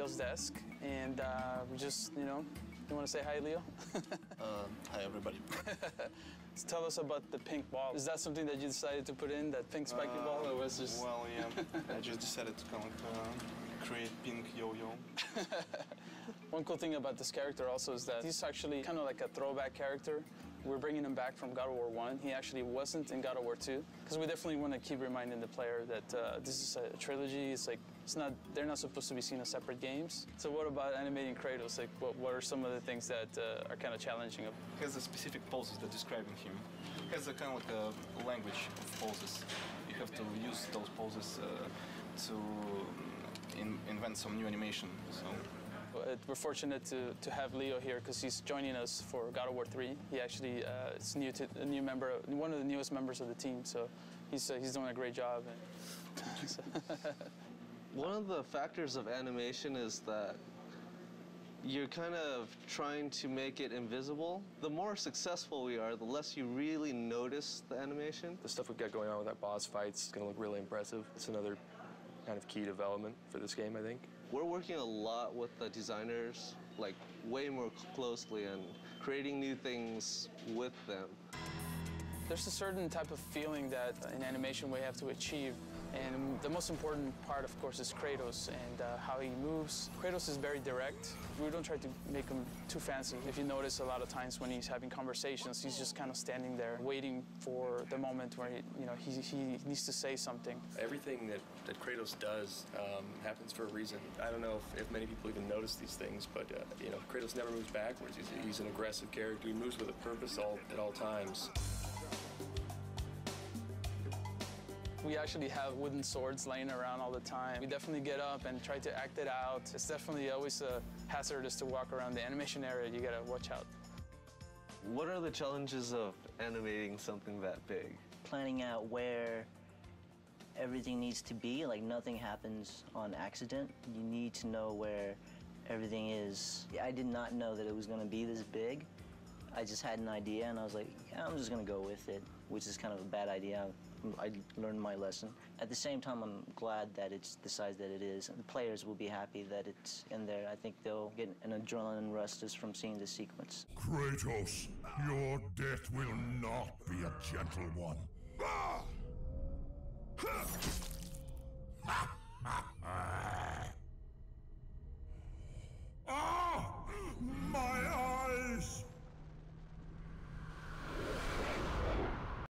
Leo's desk, and we just, you want to say hi, Leo? Hi, everybody. So tell us about the pink ball. Is that something that you decided to put in, that pink spiky ball, or was just... Well, yeah, I just decided to kind of create pink yo-yo. One cool thing about this character also is that he's actually kind of like a throwback character. We're bringing him back from God of War 1. He actually wasn't in God of War 2, because we definitely want to keep reminding the player that this is a trilogy. It's like, they're not supposed to be seen as separate games. So what about animating Kratos? Like, what are some of the things that are kind of challenging? He has a specific poses that describing him. He has a kind of like a language of poses. You have to use those poses to invent some new animation. So. We're fortunate to have Leo here because he's joining us for God of War 3. He actually is one of the newest members of the team, so he's doing a great job. One of the factors of animation is that you're kind of trying to make it invisible. The more successful we are, the less you really notice the animation. The stuff we've got going on with that boss fights is going to look really impressive. It's another kind of key development for this game, I think. We're working a lot with the designers, like way more closely, and creating new things with them. There's a certain type of feeling that in animation we have to achieve. And the most important part, of course, is Kratos and how he moves. Kratos is very direct. We don't try to make him too fancy. If you notice, a lot of times when he's having conversations, he's just kind of standing there waiting for the moment where he needs to say something. Everything that Kratos does happens for a reason. I don't know if many people even notice these things, but Kratos never moves backwards. He's an aggressive character. He moves with a purpose at all times. We actually have wooden swords laying around all the time. We definitely get up and try to act it out. It's definitely always hazardous to walk around the animation area. You gotta watch out. What are the challenges of animating something that big? Planning out where everything needs to be, like nothing happens on accident. You need to know where everything is. I did not know that it was gonna be this big. I just had an idea and I was like, yeah, I'm just gonna go with it, which is kind of a bad idea. I learned my lesson. At the same time, I'm glad that it's the size that it is. And the players will be happy that it's in there. I think they'll get an adrenaline rush just from seeing the sequence. Kratos, your death will not be a gentle one.